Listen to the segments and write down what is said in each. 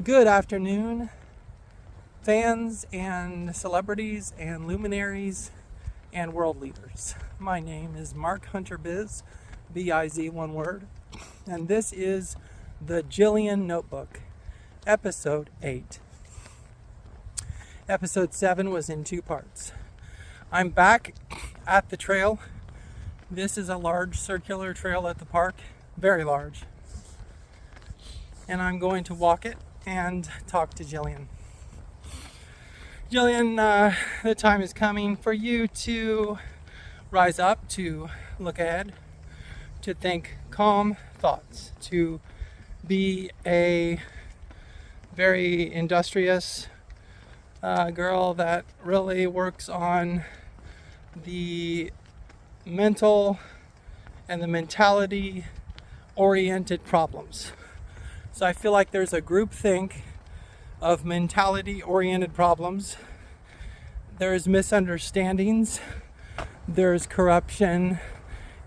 Good afternoon, fans and celebrities and luminaries and world leaders. My name is Mark Hunter Biz, B-I-Z, one word, and this is the Gillian Notebook, Episode 8. Episode 7 was in 2 parts. I'm back at the trail. This is a large circular trail at the park, very large. And I'm going to walk it and talk to Gillian. Gillian, the time is coming for you to rise up, to look ahead, to think calm thoughts, to be a very industrious girl that really works on the mental and the mentality oriented problems. So I feel like there's a group think of mentality oriented problems. There's misunderstandings. There's corruption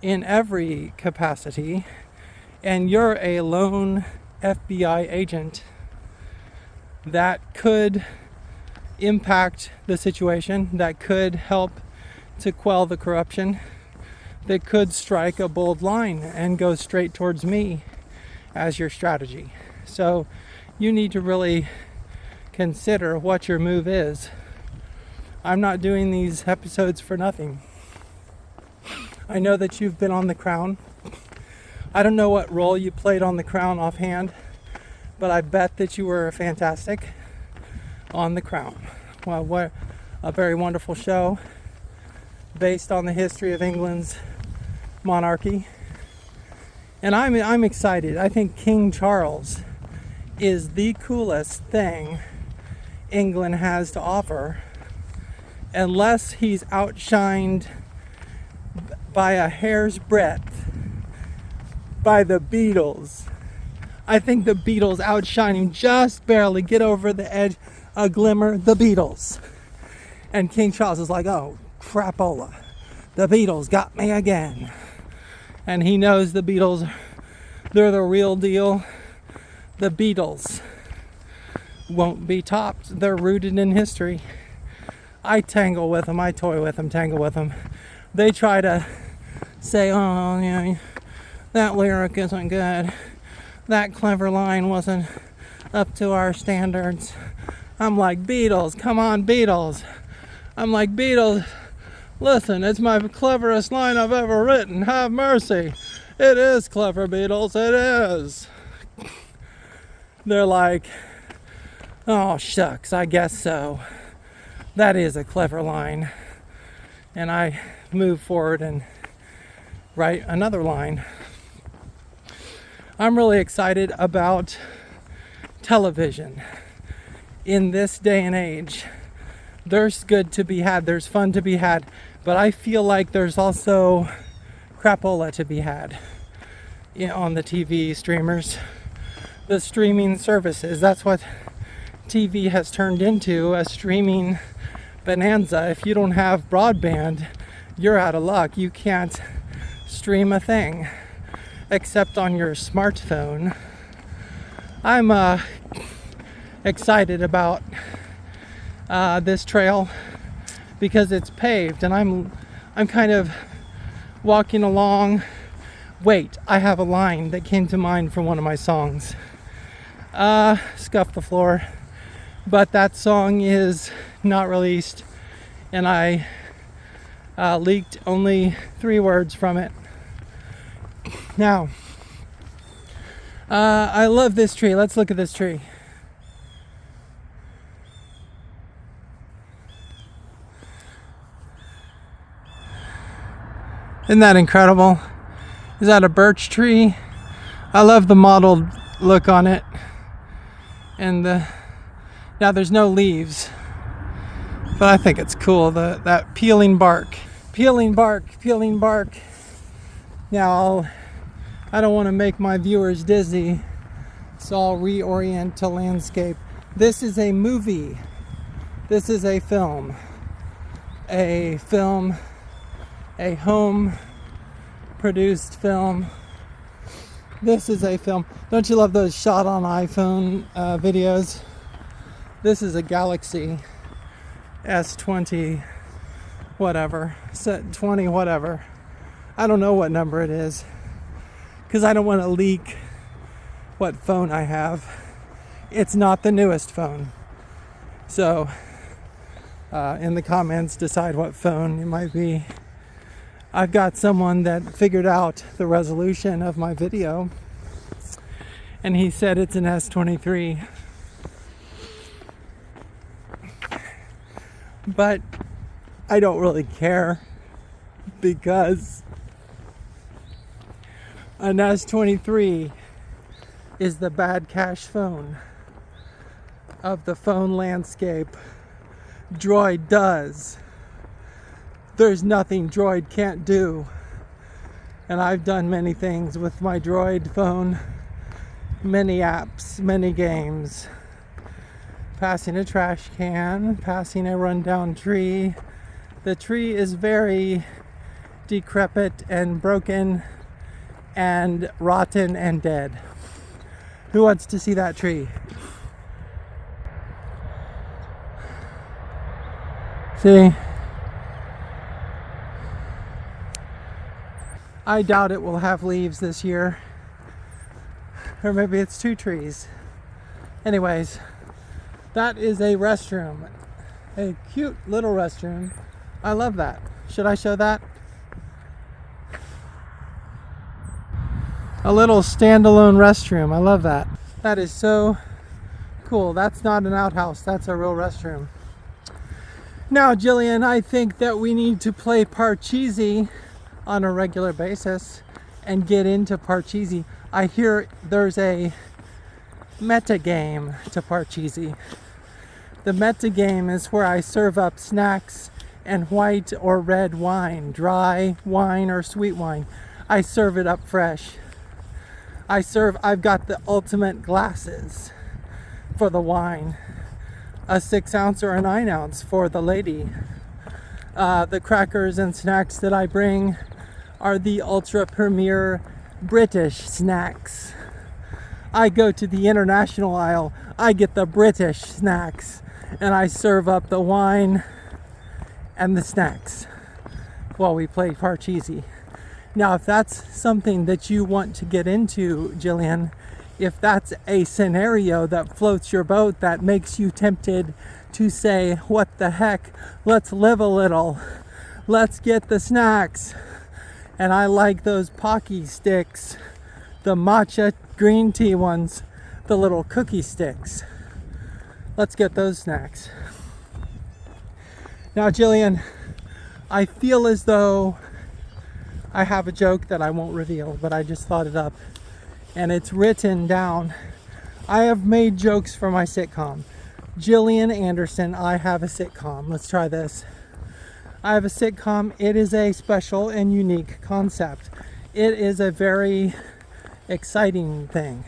in every capacity. And you're a lone FBI agent that could impact the situation, that could help to quell the corruption, that could strike a bold line and go straight towards me as your strategy. So you need to really consider what your move is. I'm not doing these episodes for nothing. I know that you've been on The Crown. I don't know what role you played on The Crown offhand, but I bet that you were fantastic on The Crown. Well, what a very wonderful show based on the history of England's monarchy. And I'm excited. I think King Charles is the coolest thing England has to offer, unless he's outshined by a hair's breadth by the Beatles. I think the Beatles outshine him, just barely get over the edge, a glimmer, the Beatles. And King Charles is like, oh, crapola, the Beatles got me again. And he knows the Beatles, they're the real deal. The Beatles won't be topped. They're rooted in history. I tangle with them, I toy with them, tangle with them. They try to say, oh, yeah, that lyric isn't good. That clever line wasn't up to our standards. I'm like, Beatles, come on, Beatles. I'm like, Beatles, listen, it's my cleverest line I've ever written. Have mercy. It is clever, Beatles. It is. They're like, oh, shucks, I guess so. That is a clever line. And I move forward and write another line. I'm really excited about television. In this day and age, there's good to be had, there's fun to be had, but I feel like there's also crapola to be had on the TV streamers, the streaming services. That's what TV has turned into, a streaming bonanza. If you don't have broadband, you're out of luck. You can't stream a thing except on your smartphone. I'm excited about this trail because it's paved, and I'm kind of walking along. Wait, I have a line that came to mind from one of my songs. Scuff the Floor. But that song is not released, and I leaked only 3 words from it. Now, I love this tree. Let's look at this tree. Isn't that incredible? Is that a birch tree? I love the mottled look on it. And now there's no leaves, but I think it's cool, that peeling bark. Peeling bark. Now I don't want to make my viewers dizzy, so I'll reorient to landscape. This is a movie. This is a film. A home produced film This is a film. Don't you love those shot on iPhone videos? This is a Galaxy S20 whatever, set 20 whatever. I don't know what number it is because I don't want to leak what phone I have. It's not the newest phone. So in the comments, decide what phone it might be. I've got someone that figured out the resolution of my video, and he said it's an S23. But I don't really care because an S23 is the bad cash phone of the phone landscape. Droid does. There's nothing Droid can't do. And I've done many things with my Droid phone. Many apps, many games. Passing a trash can, passing a rundown tree. The tree is very decrepit and broken and rotten and dead. Who wants to see that tree? See? I doubt it will have leaves this year. Or maybe it's 2 trees. Anyways, that is a restroom. A cute little restroom. I love that. Should I show that? A little standalone restroom. I love that. That is so cool. That's not an outhouse. That's a real restroom. Now, Gillian, I think that we need to play Parcheesi on a regular basis and get into Parcheesi. I hear there's a meta game to Parcheesi. The meta game is where I serve up snacks and white or red wine, dry wine or sweet wine. I serve it up fresh. I've got the ultimate glasses for the wine. A 6 ounce or a 9 ounce for the lady. The crackers and snacks that I bring are the ultra premier British snacks. I go to the international aisle, I get the British snacks, and I serve up the wine and the snacks while we play Parcheesi. Now, if that's something that you want to get into, Gillian, if that's a scenario that floats your boat, that makes you tempted to say, what the heck, let's live a little, let's get the snacks. And I like those Pocky sticks, the matcha green tea ones, the little cookie sticks. Let's get those snacks. Now, Gillian, I feel as though I have a joke that I won't reveal, but I just thought it up. And it's written down. I have made jokes for my sitcom. Gillian Anderson, I have a sitcom. Let's try this. I have a sitcom. It is a special and unique concept. It is a very exciting thing.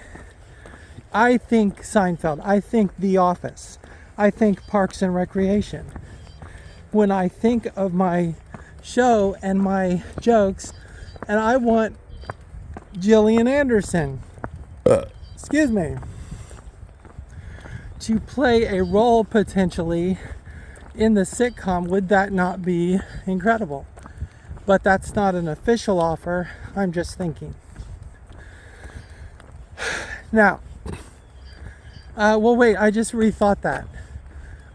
I think Seinfeld. I think The Office. I think Parks and Recreation. When I think of my show and my jokes, and I want Gillian Anderson, excuse me, to play a role potentially in the sitcom. Would that not be incredible? But that's not an official offer. I'm just thinking. Now, well, wait, I just rethought that.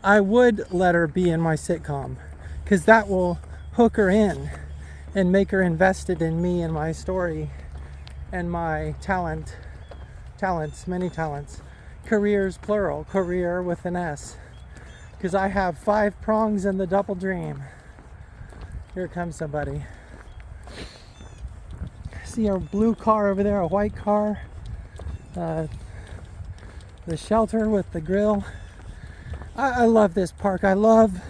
I would let her be in my sitcom because that will hook her in and make her invested in me and my story and my talents, many talents. Careers, plural, career with an S. Because I have 5 prongs in the double dream. Here comes somebody. See a blue car over there, a white car. The shelter with the grill. I love this park. I love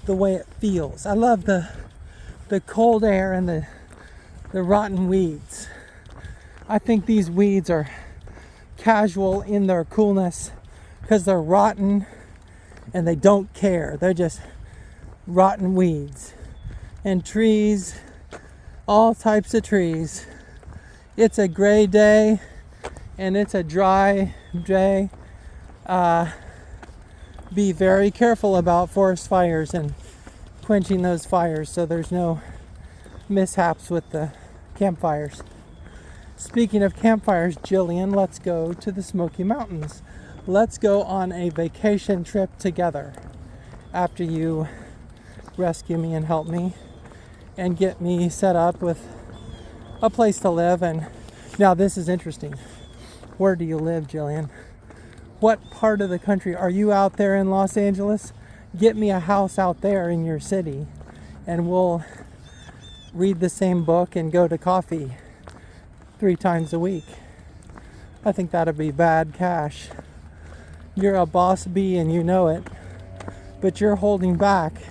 the way it feels. I love the cold air and the rotten weeds. I think these weeds are casual in their coolness because they're rotten and they don't care. They're just rotten weeds. And trees, all types of trees It's a gray day and it's a dry day. Be very careful about forest fires and quenching those fires so there's no mishaps with the campfires. Speaking of campfires, Gillian, let's go to the Smoky Mountains. Let's go on a vacation trip together after you rescue me and help me and get me set up with a place to live. And now this is interesting. Where do you live, Gillian? What part of the country? Are you out there in Los Angeles? Get me a house out there in your city and we'll read the same book and go to coffee 3 times a week. I think that'd be bad cash. You're a boss bee and you know it, but you're holding back.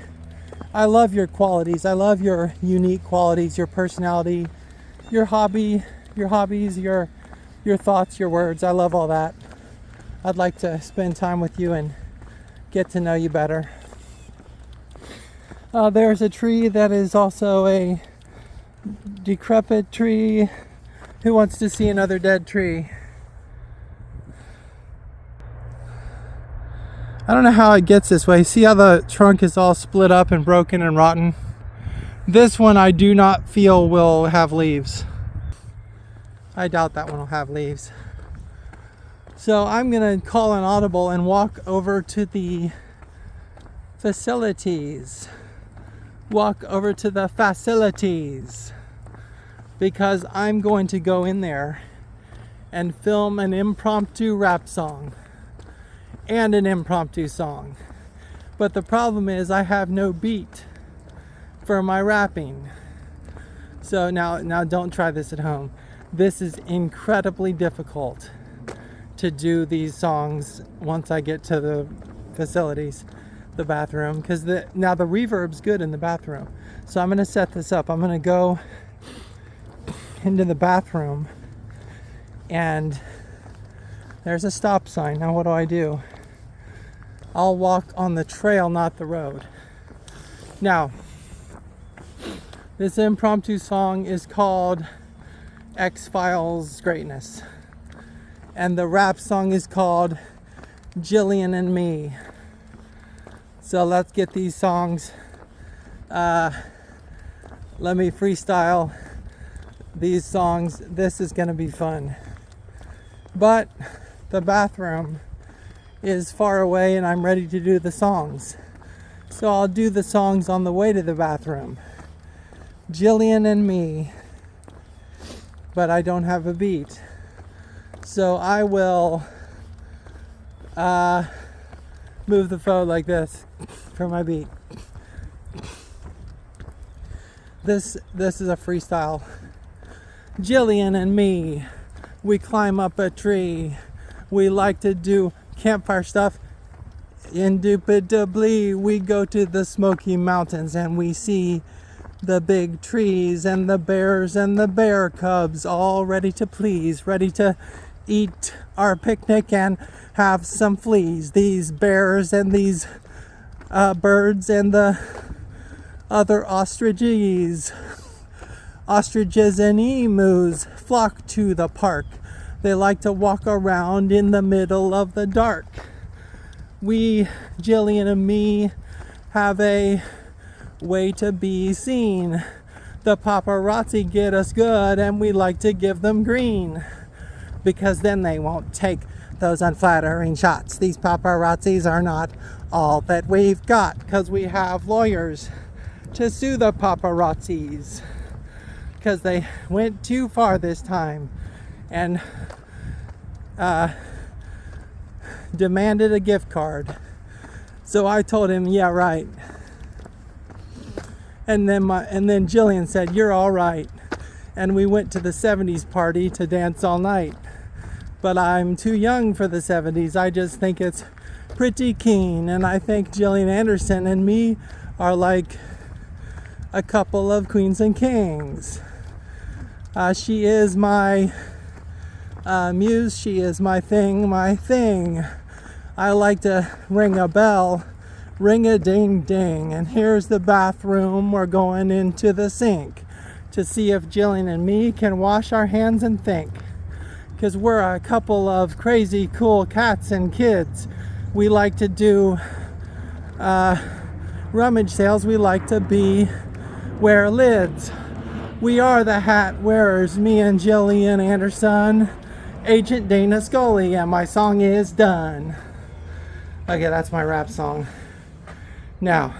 I love your qualities. I love your unique qualities, your personality, your hobbies, your thoughts, your words. I love all that. I'd like to spend time with you and get to know you better. There's a tree that is also a decrepit tree. Who wants to see another dead tree? I don't know how it gets this way. See how the trunk is all split up and broken and rotten? This one I do not feel will have leaves. I doubt that one will have leaves. So I'm gonna call an audible and walk over to the facilities. Because I'm going to go in there and film an impromptu rap song and an impromptu song. But the problem is I have no beat for my rapping. So now don't try this at home. This is incredibly difficult to do these songs once I get to the facilities, the bathroom, because now the reverb's good in the bathroom. So I'm gonna set this up. I'm gonna go into the bathroom and there's a stop sign. Now what do? I'll walk on the trail, not the road. Now, this impromptu song is called X-Files Greatness. And the rap song is called Gillian and Me. So let's get these songs. Let me freestyle these songs. This is gonna be fun. But the bathroom is far away and I'm ready to do the songs. So I'll do the songs on the way to the bathroom. Gillian and Me. But I don't have a beat. So I will move the phone like this for my beat. This is a freestyle. Gillian and me, we climb up a tree. We like to do campfire stuff. Indubitably, we go to the Smoky Mountains and we see the big trees and the bears and the bear cubs all ready to please, ready to eat our picnic and have some fleas. These bears and these birds and the other ostriches and emus flock to the park. They like to walk around in the middle of the dark. We, Gillian and me, have a way to be seen. The paparazzi get us good and we like to give them green, because then they won't take those unflattering shots. These paparazzis are not all that we've got, because we have lawyers to sue the paparazzis, because they went too far this time and demanded a gift card. So I told him, yeah, right. And then Gillian said, you're all right. And we went to the 70s party to dance all night. But I'm too young for the 70s. I just think it's pretty keen. And I think Gillian Anderson and me are like a couple of queens and kings. She is my muse. She is my thing. I like to ring a bell, ring a ding ding. And here's the bathroom. We're going into the sink to see if Gillian and me can wash our hands and think. Because we're a couple of crazy cool cats and kids. We like to do rummage sales. We like to wear lids. We are the hat wearers, me and Gillian Anderson, Agent Dana Scully, and my song is done. Okay, that's my rap song. Now,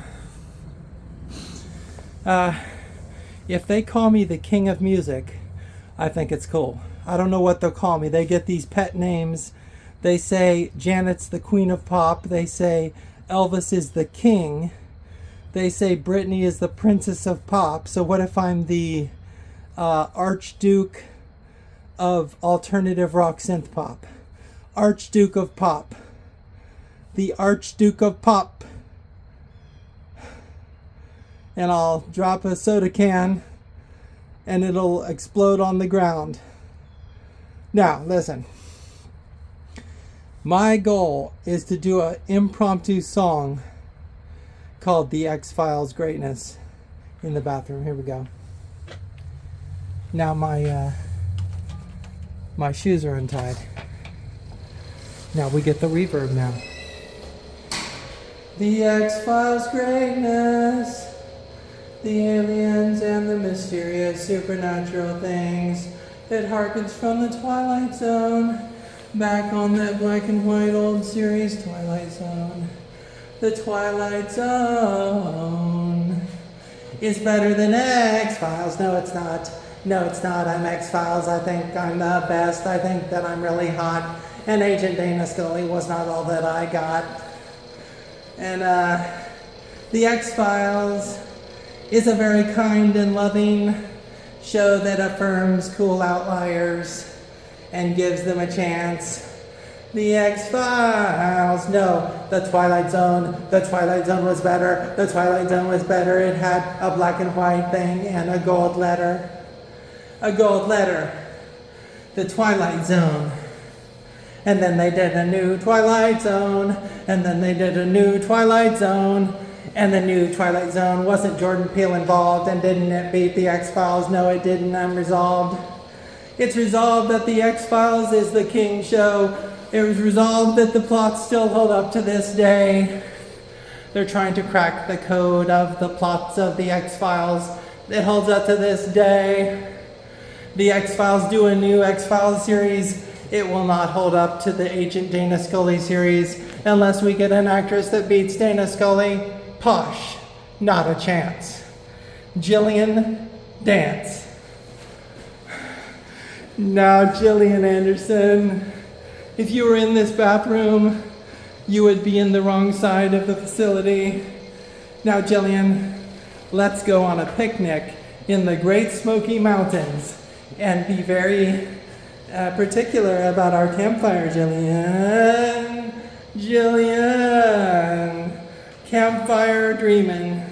if they call me the king of music, I think it's cool. I don't know what they'll call me. They get these pet names. They say Janet's the queen of pop. They say Elvis is the king. They say Britney is the princess of pop. So what if I'm the Archduke of alternative rock synth pop? Archduke of pop. The Archduke of pop. And I'll drop a soda can and it'll explode on the ground. Now, listen. My goal is to do an impromptu song called The X-Files Greatness in the bathroom. Here we go. Now my shoes are untied. Now we get the reverb now. The X-Files greatness, the aliens and the mysterious supernatural things. It harkens from the Twilight Zone, back on that black and white old series, Twilight Zone. The Twilight Zone is better than X-Files. No, it's not. No, it's not. I'm X-Files. I think I'm the best. I think that I'm really hot. And Agent Dana Scully was not all that I got. And the X-Files is a very kind and loving show that affirms cool outliers and gives them a chance. The X-Files, no, the Twilight Zone. The Twilight Zone was better. The Twilight Zone was better. It had a black and white thing and a gold letter. A gold letter. The Twilight Zone. And then they did a new Twilight Zone. And then they did a new Twilight Zone. And the new Twilight Zone, wasn't Jordan Peele involved? And didn't it beat the X-Files? No, it didn't. I'm resolved. It's resolved that the X-Files is the king show. It was resolved that the plots still hold up to this day. They're trying to crack the code of the plots of the X-Files. It holds up to this day. The X-Files do a new X-Files series. It will not hold up to the Agent Dana Scully series unless we get an actress that beats Dana Scully. Posh, not a chance. Gillian, dance. Now, Gillian Anderson, if you were in this bathroom, you would be in the wrong side of the facility. Now, Gillian, let's go on a picnic in the Great Smoky Mountains and be very particular about our campfire, Gillian. Gillian, campfire dreaming.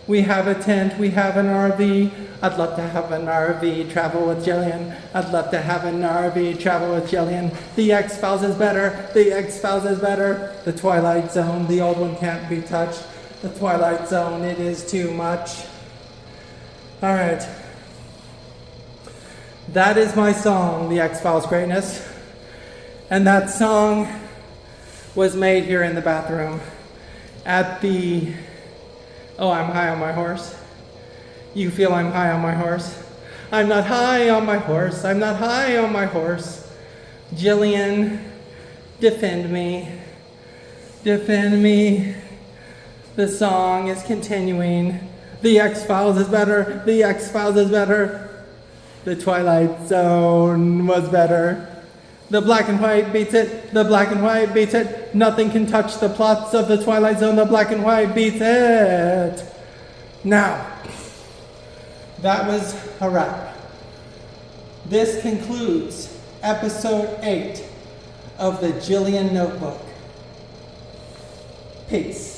We have a tent, we have an RV. I'd love to have an RV, travel with Gillian. I'd love to have an RV, travel with Gillian. The X-Files is better, the X-Files is better. The Twilight Zone, the old one can't be touched. The Twilight Zone, it is too much. All right. That is my song, The X-Files Greatness. And that song was made here in the bathroom at the... Oh, I'm high on my horse. You feel I'm high on my horse? I'm not high on my horse. I'm not high on my horse. Gillian, defend me. Defend me. The song is continuing. The X-Files is better. The X-Files is better. The Twilight Zone was better. The black and white beats it. The black and white beats it. Nothing can touch the plots of the Twilight Zone. The black and white beats it. Now, that was a wrap. This concludes episode 8 of the Gillian Notebook. Peace.